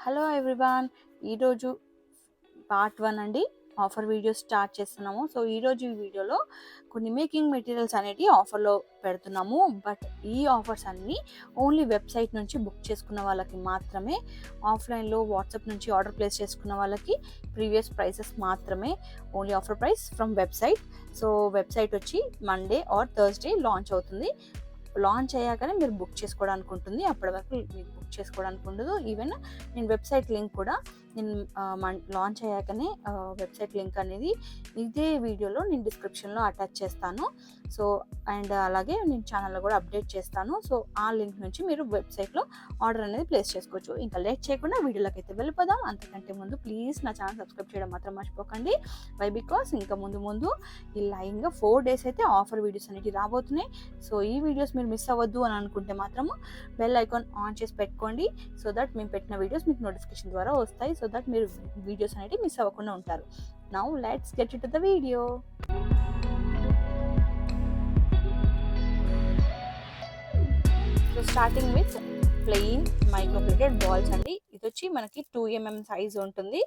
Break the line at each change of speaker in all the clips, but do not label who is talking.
Hello everyone, ఈరోజు part 1 అండి. Offer video start చేస్తున్నాము. సో ఈరోజు ఈ వీడియోలో కొన్ని మేకింగ్ మెటీరియల్స్ అనేవి ఆఫర్లో పెడుతున్నాము. బట్ ఈ ఆఫర్స్ అన్నీ ఓన్లీ వెబ్సైట్ నుంచి బుక్ చేసుకున్న వాళ్ళకి మాత్రమే. ఆఫ్లైన్లో వాట్సాప్ నుంచి ఆర్డర్ ప్లేస్ చేసుకున్న వాళ్ళకి ప్రీవియస్ ప్రైసెస్ మాత్రమే. Only offer price from website. So website వచ్చి మండే ఆర్ థర్స్డే లాంచ్ అవుతుంది. లాంచ్ అయ్యాకనే మీరు బుక్ చేసుకోవడానికి ఉంటుంది. అప్పటి వరకు మీకు బుక్ చేసుకోవడానికి ఉండదు. ఈవెన్ నేను వెబ్సైట్ లింక్ కూడా నేను లాంచ్ అయ్యాకనే వెబ్సైట్ లింక్ అనేది ఇదే వీడియోలో నేను డిస్క్రిప్షన్లో అటాచ్ చేస్తాను. సో అండ్ అలాగే నేను ఛానల్లో కూడా అప్డేట్ చేస్తాను. సో ఆ లింక్ నుంచి మీరు వెబ్సైట్లో ఆర్డర్ అనేది ప్లేస్ చేసుకోవచ్చు. ఇంకా లేట్ చేయకుండా వీడియోలోకి అయితే వెళ్ళిపోదాం. అంతకంటే ముందు ప్లీజ్ నా ఛానల్ సబ్స్క్రైబ్ చేయడం మాత్రం మర్చిపోకండి. వై బికాస్ ఇంకా ముందు ఈ లైన్గా 4 days అయితే ఆఫర్ వీడియోస్ అనేవి రాబోతున్నాయి. సో ఈ వీడియోస్ మీరు మిస్ అవ్వద్దు అని అనుకుంటే మాత్రము బెల్ ఐకాన్ ఆన్ చేసి పెట్టుకోండి. సో దట్ మేము పెట్టిన వీడియోస్ మీకు నోటిఫికేషన్ ద్వారా వస్తాయి. సో దట్ మీరు వీడియోస్ అనేవి మిస్ అవ్వకుండా ఉంటారు. Now let's get it to the video. So starting with plain microplated balls అండి. ఇది వచ్చి మనకి 2mm సైజ్ ఉంటుంది.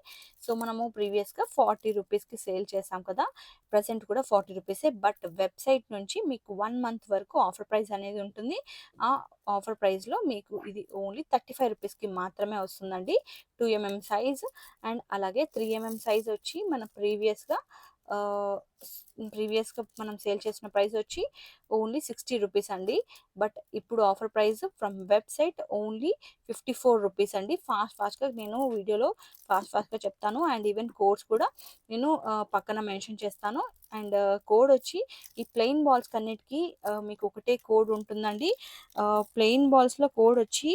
సో మనము ప్రీవియస్గా 40 రూపీస్కి సేల్ చేసాం కదా, ప్రజెంట్ కూడా 40 రూపీసే. బట్ వెబ్సైట్ నుంచి మీకు 1 month వరకు ఆఫర్ ప్రైస్ అనేది ఉంటుంది. ఆ ఆఫర్ ప్రైస్లో మీకు ఇది ఓన్లీ 35 రూపీస్కి మాత్రమే వస్తుందండి. 2mm సైజ్ అండ్ అలాగే 3mm సైజ్ వచ్చి మన ప్రీవియస్గా మనం సేల్ చేసిన ప్రైస్ వచ్చి ఓన్లీ 60 రూపీస్ అండి. బట్ ఇప్పుడు offer price from website only 54 rupees అండి. ఫాస్ట్గా నేను వీడియోలో ఫాస్ట్గా చెప్తాను. అండ్ ఈవెన్ కోడ్స్ కూడా నేను పక్కన మెన్షన్ చేస్తాను. అండ్ కోడ్ వచ్చి ఈ ప్లెయిన్ బాల్స్ కన్నిటికి మీకు ఒకటే కోడ్ ఉంటుందండి. ప్లెయిన్ బాల్స్లో కోడ్ వచ్చి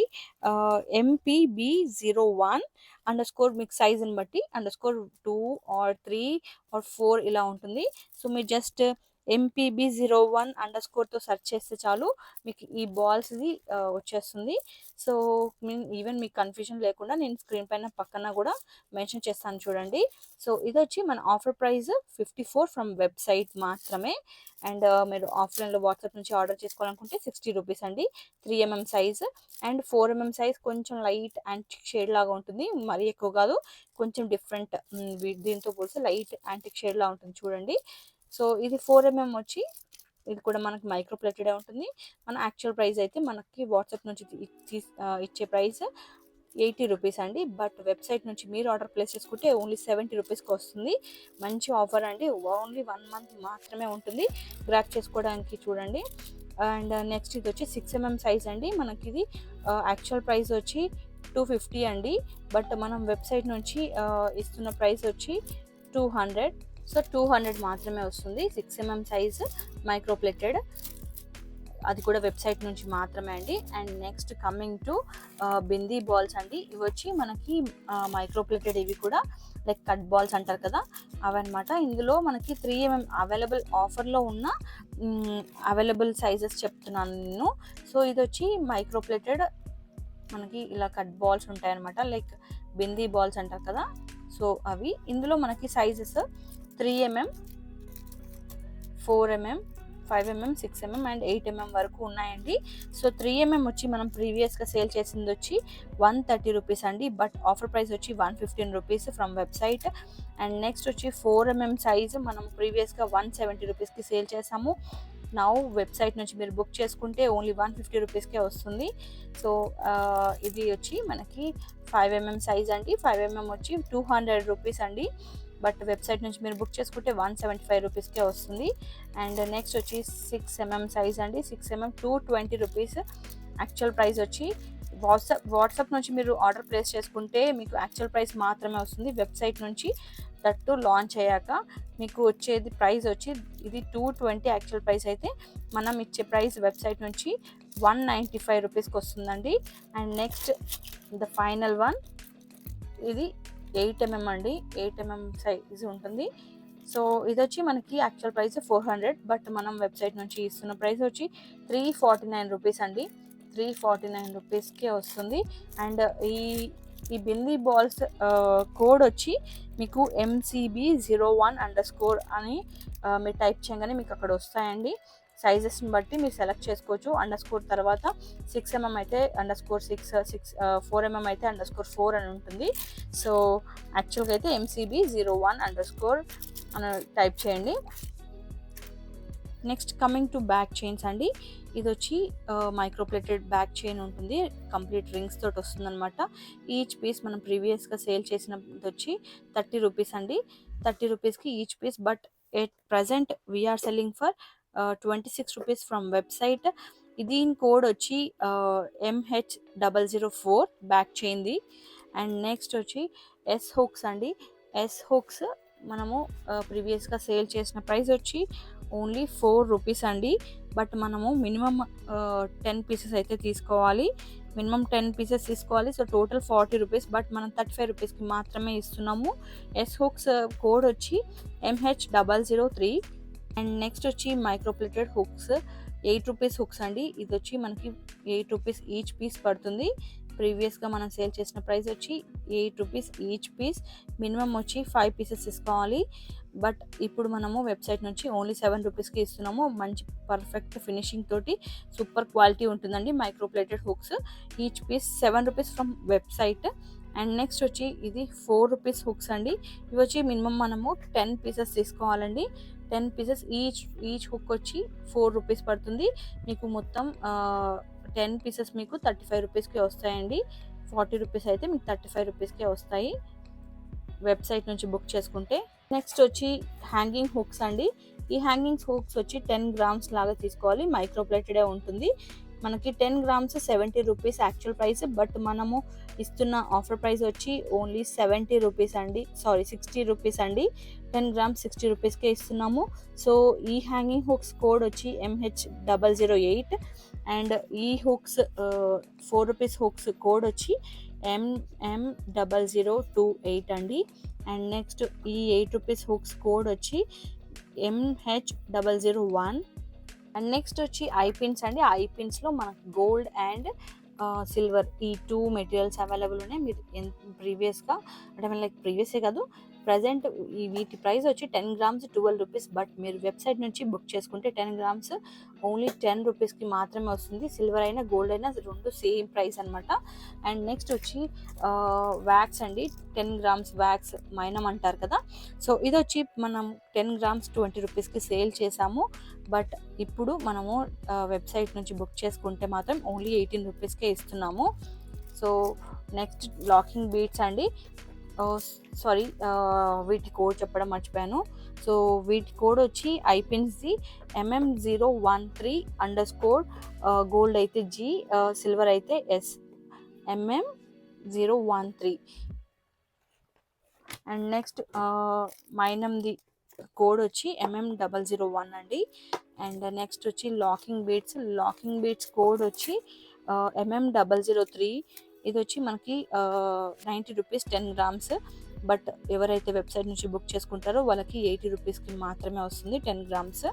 MPB01 _ మీకు సైజుని బట్టి _2 or 3 or 4 ఇలా ఉంటుంది. సో మీరు జస్ట్ MPB01 _ సెర్చ్ చేస్తే చాలు మీకు ఈ బాల్స్ది వచ్చేస్తుంది. సో ఈవెన్ మీకు కన్ఫ్యూజన్ లేకుండా నేను స్క్రీన్ పైన పక్కన కూడా మెన్షన్ చేస్తాను చూడండి. సో ఇది వచ్చి మన ఆఫర్ ప్రైస్ 54 ఫ్రమ్ వెబ్సైట్ మాత్రమే. అండ్ మీరు ఆఫ్లైన్లో వాట్సాప్ నుంచి ఆర్డర్ చేసుకోవాలనుకుంటే 60 రూపీస్ అండి. 3mm size and 4mm size కొంచెం లైట్ యాంటిక్ షేడ్ లాగా ఉంటుంది. మరీ ఎక్కువ కాదు, కొంచెం డిఫరెంట్. దీంతో పోలిస్తే లైట్ యాంటిక్ షేడ్ లాగా ఉంటుంది చూడండి. సో ఇది 4mm వచ్చి ఇది కూడా మనకి మైక్రోప్లేటెడే ఉంటుంది. మన యాక్చువల్ ప్రైస్ అయితే మనకి వాట్సాప్ నుంచి ఇచ్చే ప్రైస్ 80 రూపీస్ అండి. బట్ వెబ్సైట్ నుంచి మీరు ఆర్డర్ ప్లేస్ చేసుకుంటే ఓన్లీ 70 రూపీస్కి వస్తుంది. మంచి ఆఫర్ అండి. ఓన్లీ 1 month మాత్రమే ఉంటుంది. గ్రాప్ చేసుకోవడానికి చూడండి. అండ్ నెక్స్ట్ ఇది వచ్చి 6mm సైజ్ అండి. మనకి ఇది యాక్చువల్ ప్రైస్ వచ్చి 250 అండి. బట్ మనం వెబ్సైట్ నుంచి ఇస్తున్న ప్రైస్ వచ్చి 200. సో 200 మాత్రమే వస్తుంది. 6mm సైజ్ మైక్రోప్లేటెడ్, అది కూడా వెబ్సైట్ నుంచి మాత్రమే అండి. And next coming to bindi balls అండి. ఇవి వచ్చి మనకి మైక్రోప్లేటెడ్, ఇవి కూడా లైక్ కట్ బాల్స్ అంటారు కదా, అవన్నమాట. ఇందులో మనకి 3mm అవైలబుల్, ఆఫర్లో ఉన్న అవైలబుల్ సైజెస్ చెప్తున్నాను నేను. సో ఇది వచ్చి మైక్రోప్లేటెడ్, మనకి ఇలా కట్ బాల్స్ ఉంటాయన్నమాట, లైక్ బిందీ బాల్స్ అంటారు కదా. సో అవి ఇందులో మనకి sizes 3mm, 4mm, 5mm, 6mm and 8mm వరకు ఉన్నాయండి. సో 3mm వచ్చి మనం ప్రీవియస్గా సేల్ చేసింది వచ్చి 130 రూపీస్ అండి. బట్ ఆఫర్ ప్రైస్ వచ్చి 115 rupees from website. And next వచ్చి 4mm సైజ్ మనం ప్రీవియస్గా 170 రూపీస్కి సేల్ చేసాము. నౌ వెబ్సైట్ నుంచి మీరు బుక్ చేసుకుంటే ఓన్లీ 150 రూపీస్కే వస్తుంది. సో ఇది వచ్చి మనకి 5mm సైజ్ అండి. 5mm వచ్చి 200 రూపీస్ అండి. బట్ వెబ్సైట్ నుంచి మీరు బుక్ చేసుకుంటే 175 రూపీస్కే వస్తుంది. అండ్ నెక్స్ట్ వచ్చి 6mm సైజ్ అండి. 6mm 220 rupees. యాక్చువల్ ప్రైస్ వచ్చి వాట్సాప్ నుంచి మీరు ఆర్డర్ ప్లేస్ చేసుకుంటే మీకు యాక్చువల్ ప్రైస్ మాత్రమే వస్తుంది. వెబ్సైట్ నుంచి దట్టు లాంచ్ అయ్యాక మీకు వచ్చేది ప్రైస్ వచ్చి ఇది 220 యాక్చువల్ ప్రైస్ అయితే, మనం ఇచ్చే ప్రైస్ వెబ్సైట్ నుంచి 195 రూపీస్కి వస్తుందండి. And next the final one, ఇది 8mm అండి. 8mm సైజ్ ఉంటుంది. సో ఇది వచ్చి మనకి యాక్చువల్ ప్రైస్ 400, బట్ మనం వెబ్సైట్ నుంచి ఇస్తున్న ప్రైస్ వచ్చి 349 రూపీస్ అండి. 349 రూపీస్కే వస్తుంది. అండ్ ఈ బిందీ బాల్స్ కోడ్ వచ్చి మీకు MCB01 _ అని మీరు టైప్ చేయగానే మీకు అక్కడ వస్తాయండి. సైజెస్ని బట్టి మీరు సెలెక్ట్ చేసుకోవచ్చు. అండర్స్కోర్ తర్వాత 6mm అయితే _6, 4mm అయితే _4 అని ఉంటుంది. సో యాక్చువల్గా అయితే MCB01 అండర్స్కోర్ అని టైప్ చేయండి. Next coming to back chains అండి. ఇది వచ్చి మైక్రోప్లేటెడ్ బ్యాక్ చైన్ ఉంటుంది, కంప్లీట్ రింగ్స్ తోటి వస్తుంది అనమాట. ఈచ్ పీస్ మనం ప్రీవియస్గా సేల్ చేసినది వచ్చి 30 రూపీస్ అండి. 30 రూపీస్కి each piece, but at present we are selling for 26 rupees from website. దీని కోడ్ వచ్చి MH004 బ్యాక్ చైన్ది. అండ్ నెక్స్ట్ వచ్చి ఎస్ హుక్స్ అండి. ఎస్ హుక్స్ మనము ప్రీవియస్గా సేల్ చేసిన ప్రైస్ వచ్చి ఓన్లీ 4 రూపీస్ అండి. బట్ మనము మినిమం 10 పీసెస్ అయితే తీసుకోవాలి. మినిమం 10 పీసెస్ తీసుకోవాలి. సో టోటల్ 40 రూపీస్, బట్ మనం 35 రూపీస్కి మాత్రమే ఇస్తున్నాము. ఎస్ హుక్స్ కోడ్ వచ్చి MH003. అండ్ నెక్స్ట్ వచ్చి మైక్రోప్లేటెడ్ హుక్స్ 8 రూపీస్ హుక్స్ అండి. ఇది వచ్చి మనకి 8 రూపీస్ ఈచ్ పీస్ పడుతుంది. ప్రీవియస్గా మనం సేల్ చేసిన ప్రైస్ వచ్చి 8 రూపీస్ ఈచ్ పీస్. మినిమం వచ్చి 5 పీసెస్ తీసుకోవాలి. బట్ ఇప్పుడు మనము వెబ్సైట్ నుంచి ఓన్లీ 7 రూపీస్కి ఇస్తున్నాము. మంచి పర్ఫెక్ట్ ఫినిషింగ్ తోటి సూపర్ క్వాలిటీ ఉంటుందండి microplated hooks. Each piece 7 rupees from website. And next వచ్చి ఇది 4 రూపీస్ హుక్స్ అండి. ఇవి వచ్చి మినిమం మనము 10 పీసెస్ తీసుకోవాలండి. 10 పీసెస్ ఈచ్ హుక్ వచ్చి 4 రూపీస్ పడుతుంది. మీకు మొత్తం 10 పీసెస్ మీకు 35 రూపీస్కి వస్తాయండి. 40 రూపీస్ అయితే మీకు 35 రూపీస్కే వస్తాయి వెబ్సైట్ నుంచి బుక్ చేసుకుంటే. నెక్స్ట్ వచ్చి హ్యాంగింగ్ హుక్స్ అండి. ఈ హ్యాంగింగ్ హుక్స్ వచ్చి 10 గ్రామ్స్ లాగా తీసుకోవాలి. మైక్రోప్లేటెడే ఉంటుంది. మనకి 10 grams 70 rupees actual price, but మనము ఇస్తున్న ఆఫర్ ప్రైస్ వచ్చి ఓన్లీ 70 రూపీస్ అండి, 60 రూపీస్ అండి. 10 గ్రామ్స్ 60 రూపీస్కే ఇస్తున్నాము. సో ఈ హ్యాంగింగ్ హుక్స్ కోడ్ వచ్చి MH008. అండ్ ఈ హుక్స్ 4 రూపీస్ హుక్స్ కోడ్ వచ్చి MM0028 అండి. అండ్ నెక్స్ట్ ఈ 8 రూపీస్ హుక్స్ కోడ్ వచ్చి MH001. అండ్ నెక్స్ట్ వచ్చి ఐ పిన్స్ అండి. ఐ పిన్స్లో మనకు గోల్డ్ అండ్ సిల్వర్ ఈ 2 మెటీరియల్స్ అవైలబుల్ ఉన్నాయి. మీరు ప్రీవియస్గా అంటే లైక్ ప్రీవియసే కాదు, ప్రజెంట్ వీటి ప్రైస్ వచ్చి 10 గ్రామ్స్ 12 రూపీస్. బట్ మీరు వెబ్సైట్ నుంచి బుక్ చేసుకుంటే 10 గ్రామ్స్ ఓన్లీ 10 రూపీస్కి మాత్రమే వస్తుంది. సిల్వర్ అయినా గోల్డ్ అయినా రెండు సేమ్ ప్రైస్ అనమాట. అండ్ నెక్స్ట్ వచ్చి వ్యాక్స్ అండి. 10 గ్రామ్స్ వ్యాక్స్ మైనం అంటారు కదా. సో ఇది వచ్చి మనం 10 గ్రామ్స్ 20 రూపీస్కి సేల్ చేసాము. బట్ ఇప్పుడు మనము వెబ్సైట్ నుంచి బుక్ చేసుకుంటే మాత్రం ఓన్లీ 18 రూపీస్కే ఇస్తున్నాము. సో నెక్స్ట్ లాకింగ్ బీడ్స్ అండి. సారీ, వీటి కోడ్ చెప్పడం మర్చిపోయాను. సో వీటి కోడ్ వచ్చి ఐపిన్స్ది MM013 _ గోల్డ్ అయితే G, సిల్వర్ అయితే S, MM013. అండ్ నెక్స్ట్ మైనమ్ది కోడ్ వచ్చి MM001 అండి. అండ్ నెక్స్ట్ వచ్చి లాకింగ్ బీడ్స్ కోడ్ వచ్చి MM003. ఇది వచ్చి మనకి 90 రూపీస్ 10 గ్రామ్స్. బట్ ఎవరైతే వెబ్సైట్ నుంచి బుక్ చేసుకుంటారో వాళ్ళకి 80 రూపీస్కి మాత్రమే వస్తుంది 10 గ్రామ్స్.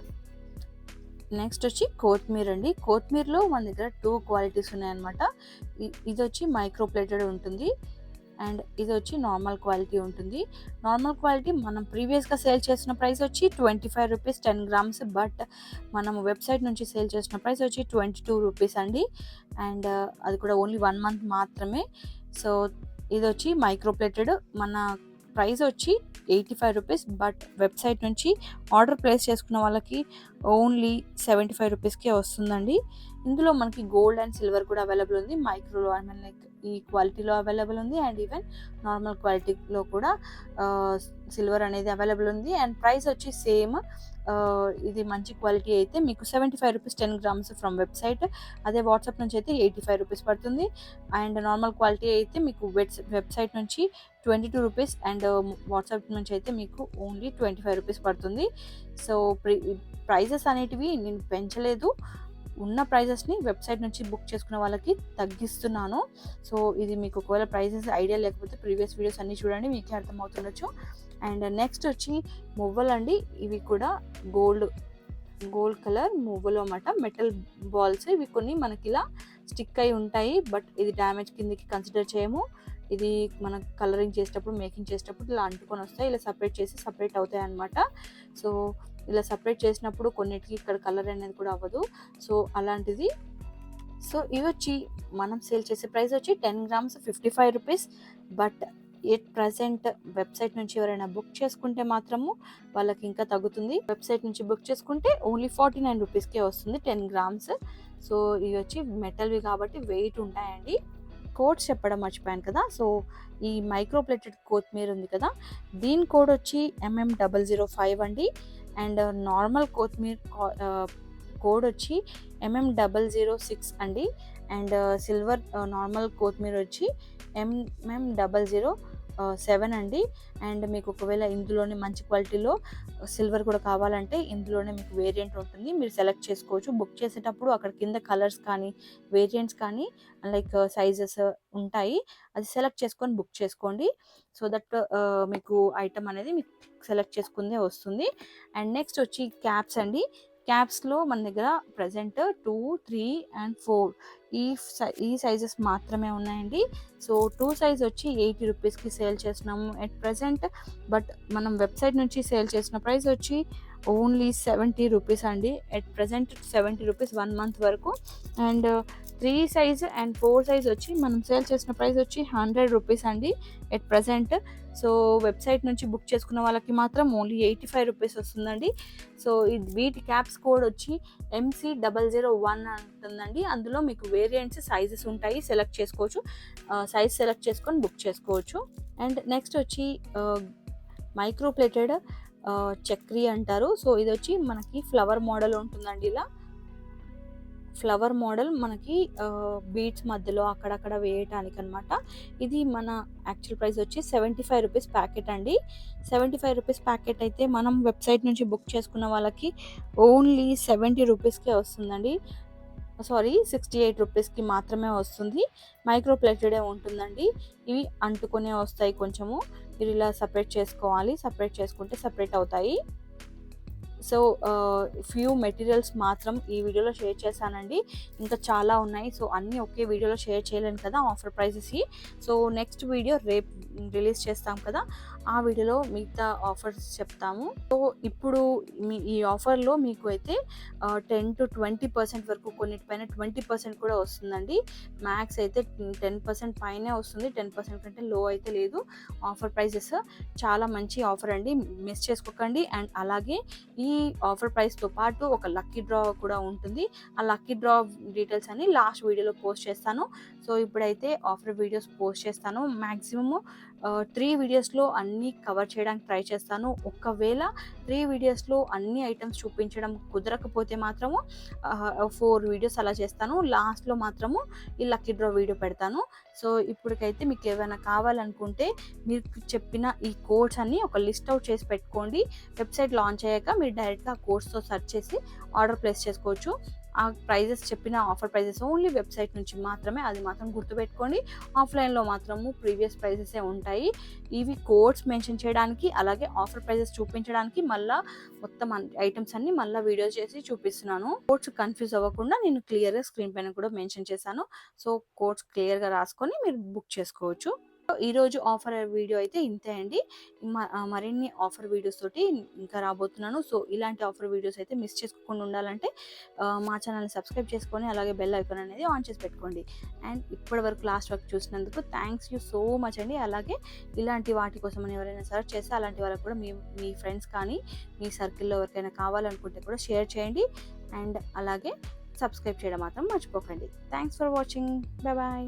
నెక్స్ట్ వచ్చి కొత్తిమీర అండి. కొత్తిమీరలో మన దగ్గర 2 క్వాలిటీస్ ఉన్నాయన్నమాట. ఇది వచ్చి మైక్రోప్లేటెడ్ ఉంటుంది అండ్ ఇది వచ్చి నార్మల్ క్వాలిటీ ఉంటుంది. నార్మల్ క్వాలిటీ మనం ప్రీవియస్గా సేల్ చేసిన ప్రైస్ వచ్చి 25 రూపీస్ 10 గ్రామ్స్. బట్ మనం వెబ్సైట్ నుంచి సేల్ చేసిన ప్రైస్ వచ్చి 22 రూపీస్ అండి. అండ్ అది కూడా ఓన్లీ 1 మంత్ మాత్రమే. సో ఇది వచ్చి మైక్రోప్లేటెడ్. మన ప్రైస్ వచ్చి 85 రూపీస్. బట్ వెబ్సైట్ నుంచి ఆర్డర్ ప్లేస్ చేసుకున్న వాళ్ళకి ఓన్లీ 75 రూపీస్కే వస్తుందండి. ఇందులో మనకి గోల్డ్ అండ్ సిల్వర్ కూడా అవైలబుల్ ఉంది. మైక్రోలో ఐ మీన్ లైక్ ఈ క్వాలిటీలో అవైలబుల్ ఉంది. అండ్ ఈవెన్ నార్మల్ క్వాలిటీలో కూడా సిల్వర్ అనేది అవైలబుల్ ఉంది. అండ్ ప్రైస్ వచ్చి సేమ్. ఇది మంచి క్వాలిటీ అయితే మీకు 75 రూపీస్ 10 గ్రామ్స్ ఫ్రమ్ వెబ్సైట్. అదే వాట్సాప్ నుంచి అయితే 85 రూపీస్ పడుతుంది. అండ్ నార్మల్ క్వాలిటీ అయితే మీకు వెబ్సైట్ నుంచి 22 రూపీస్ అండ్ వాట్సాప్ నుంచి అయితే మీకు ఓన్లీ 25 రూపీస్ పడుతుంది. సో ప్రైజెస్ అనేటివి నేను పెంచలేదు, ఉన్న ప్రైజెస్ని వెబ్సైట్ నుంచి బుక్ చేసుకున్న వాళ్ళకి తగ్గిస్తున్నాను. సో ఇది మీకు ఒకవేళ ప్రైజెస్ ఐడియా లేకపోతే ప్రీవియస్ వీడియోస్ అన్నీ చూడండి, మీకే అర్థమవుతుండొచ్చు. అండ్ నెక్స్ట్ వచ్చి మువ్వలు అండి. ఇవి కూడా గోల్డ్ కలర్ మువ్వలు అన్నమాట, మెటల్ బాల్స్. ఇవి కొన్ని మనకి ఇలా స్టిక్ అయి ఉంటాయి. బట్ ఇది డ్యామేజ్ కిందకి కన్సిడర్ చేయము. ఇది మనం కలరింగ్ చేసేటప్పుడు, మేకింగ్ చేసేటప్పుడు ఇలా అంటుకొని వస్తాయి. ఇలా సపరేట్ అవుతాయి అన్నమాట. సో ఇలా సపరేట్ చేసినప్పుడు కొన్నిటికి ఇక్కడ కలర్ అనేది కూడా అవ్వదు. సో అలాంటిది. సో ఇవి వచ్చి మనం సేల్ చేసే ప్రైస్ వచ్చి 10 grams 55 rupees. But at present website నుంచి ఎవరైనా బుక్ చేసుకుంటే మాత్రము వాళ్ళకి ఇంకా తగ్గుతుంది. వెబ్సైట్ నుంచి బుక్ చేసుకుంటే ఓన్లీ 49 రూపీస్కే వస్తుంది 10 గ్రామ్స్. సో ఇవి వచ్చి మెటల్వి కాబట్టి వెయిట్ ఉంటాయండి. కోడ్స్ చెప్పడం మర్చిపోయాను కదా. సో ఈ మైక్రో ప్లేటెడ్ కొత్తిమీర ఉంది కదా, దీని కోడ్ వచ్చి MM005 అండి. అండ్ నార్మల్ కొత్తిమీర కోడ్ వచ్చి MM006 అండి. అండ్ సిల్వర్ నార్మల్ కొత్తిమీర వచ్చి MM007 అండి. అండ్ మీకు ఒకవేళ ఇందులోనే మంచి క్వాలిటీలో సిల్వర్ కూడా కావాలంటే ఇందులోనే మీకు వేరియంట్ ఉంటుంది, మీరు సెలెక్ట్ చేసుకోవచ్చు. బుక్ చేసేటప్పుడు అక్కడ కింద కలర్స్ కానీ వేరియంట్స్ కానీ లైక్ సైజెస్ ఉంటాయి, అది సెలెక్ట్ చేసుకొని బుక్ చేసుకోండి. సో దట్ మీకు ఐటమ్ అనేది మీకు సెలెక్ట్ చేసుకుందే వస్తుంది. అండ్ నెక్స్ట్ వచ్చి క్యాప్స్ అండి. క్యాప్స్లో మన దగ్గర ప్రజెంట్ 2, 3 అండ్ 4 ఈ సైజెస్ మాత్రమే ఉన్నాయండి. సో 2 సైజ్ వచ్చి 80 రూపీస్కి సేల్ చేస్తున్నాము ఎట్ ప్రజెంట్. బట్ మనం వెబ్సైట్ నుంచి సేల్ చేసిన ప్రైస్ వచ్చి ఓన్లీ 70 రూపీస్ అండి. ఎట్ ప్రజెంట్ 70 రూపీస్ 1 మంత్ వరకు. అండ్ 3 సైజ్ అండ్ 4 సైజ్ వచ్చి మనం సేల్ చేసిన ప్రైస్ వచ్చి 100 రూపీస్ అండి ఎట్ ప్రజెంట్. సో వెబ్సైట్ నుంచి బుక్ చేసుకున్న వాళ్ళకి మాత్రం ఓన్లీ 85 రూపీస్ వస్తుందండి. సో వీటి క్యాప్స్ కోడ్ వచ్చి MC001 ఉంటుందండి. అందులో మీకు వేరియంట్స్ సైజెస్ ఉంటాయి, సెలెక్ట్ చేసుకోవచ్చు, సైజ్ సెలెక్ట్ చేసుకొని బుక్ చేసుకోవచ్చు. అండ్ నెక్స్ట్ వచ్చి మైక్రో ప్లేటెడ్ చక్రీ అంటారు. సో ఇది వచ్చి మనకి ఫ్లవర్ మోడల్ ఉంటుందండి. ఇలా ఫ్లవర్ మోడల్ మనకి బీడ్స్ మధ్యలో అక్కడక్కడ వేయటానికి అనమాట. ఇది మన యాక్చువల్ ప్రైస్ వచ్చి 75 రూపీస్ ప్యాకెట్ అండి. 75 రూపీస్ ప్యాకెట్ అయితే మనం వెబ్సైట్ నుంచి బుక్ చేసుకున్న వాళ్ళకి ఓన్లీ 70 రూపీస్కే వస్తుందండి. సారీ 68 రూపీస్కి మాత్రమే వస్తుంది. మైక్రో ప్లేటెడే ఉంటుందండి. ఇవి అంటుకునే వస్తాయి కొంచెము, మీరు ఇలా సపరేట్ చేసుకోవాలి. సపరేట్ చేసుకుంటే సపరేట్ అవుతాయి. సో ఫ్యూ మెటీరియల్స్ మాత్రం ఈ వీడియోలో షేర్ చేశానండి, ఇంకా చాలా ఉన్నాయి. సో అన్నీ ఒకే వీడియోలో షేర్ చేయలేను కదా ఆఫర్ ప్రైజెస్కి. సో నెక్స్ట్ వీడియో రేపు రిలీజ్ చేస్తాం కదా, ఆ వీడియోలో మిగతా ఆఫర్స్ చెప్తాము. సో ఇప్పుడు ఈ ఆఫర్లో మీకు అయితే 10 to 20% వరకు, కొన్నిటిపైన 20% కూడా వస్తుందండి. మ్యాక్స్ అయితే 10% పైనే వస్తుంది, 10% కంటే లో అయితే లేదు. ఆఫర్ ప్రైజెస్ చాలా మంచి ఆఫర్ అండి, మిస్ చేసుకోకండి. అండ్ అలాగే ఈ ఆఫర్ ప్రైస్తో పాటు ఒక లక్కీ డ్రా కూడా ఉంటుంది. ఆ లక్కీ డ్రా డీటెయిల్స్ అన్ని లాస్ట్ వీడియోలో పోస్ట్ చేస్తాను. సో ఇప్పుడైతే ఆఫర్ వీడియోస్ పోస్ట్ చేస్తాను. మ్యాక్సిమము 3 వీడియోస్లో అన్నీ కవర్ చేయడానికి ట్రై చేస్తాను. ఒకవేళ 3 వీడియోస్లో అన్ని ఐటమ్స్ చూపించడం కుదరకపోతే మాత్రము 4 వీడియోస్ అలా చేస్తాను. లాస్ట్లో మాత్రము ఈ లక్కీ డ్రా వీడియో పెడతాను. సో ఇప్పటికైతే మీకు ఏమైనా కావాలనుకుంటే మీరు చెప్పిన ఈ కోడ్స్ అన్ని ఒక లిస్ట్ అవుట్ చేసి పెట్టుకోండి. వెబ్సైట్ లాంచ్ అయ్యాక మీరు డైరెక్ట్గా ఆ కోడ్స్తో సెర్చ్ చేసి ఆర్డర్ ప్లేస్ చేసుకోవచ్చు. ఆ ప్రైజెస్ చెప్పిన ఆఫర్ ప్రైజెస్ ఓన్లీ వెబ్సైట్ నుంచి మాత్రమే, అది మాత్రం గుర్తుపెట్టుకోండి. ఆఫ్లైన్లో మాత్రము ప్రీవియస్ ప్రైజెసే ఉంటాయి. ఇవి కోడ్స్ మెన్షన్ చేయడానికి, అలాగే ఆఫర్ ప్రైజెస్ చూపించడానికి మళ్ళీ మొత్తం ఐటమ్స్ అన్ని మళ్ళీ వీడియో చేసి చూపిస్తున్నాను. కోడ్స్ కన్ఫ్యూజ్ అవ్వకుండా నేను క్లియర్గా స్క్రీన్ పైన కూడా మెన్షన్ చేశాను. సో కోడ్స్ క్లియర్గా రాసుకొని మీరు బుక్ చేసుకోవచ్చు. ఈరోజు ఆఫర్ వీడియో అయితే ఇంతే అండి. మరిన్ని ఆఫర్ వీడియోస్ తోటి ఇంకా రాబోతున్నాను. సో ఇలాంటి ఆఫర్ వీడియోస్ అయితే మిస్ చేసుకోకుండా ఉండాలంటే మా ఛానల్ని సబ్స్క్రైబ్ చేసుకొని అలాగే బెల్ ఐకాన్ అనేది ఆన్ చేసి పెట్టుకోండి. అండ్ ఇప్పటి వరకు లాస్ట్ వరకు చూసినందుకు థ్యాంక్స్ యూ సో మచ్ అండి. అలాగే ఇలాంటి వాటి కోసం ఎవరైనా సర్చ్ చేస్తే అలాంటి వాళ్ళకి కూడా మీ ఫ్రెండ్స్ కానీ మీ సర్కిల్లో ఎవరికైనా కావాలనుకుంటే కూడా షేర్ చేయండి. అండ్ అలాగే సబ్స్క్రైబ్ చేయడం మాత్రం మర్చిపోకండి. Thanks for watching. Bye bye.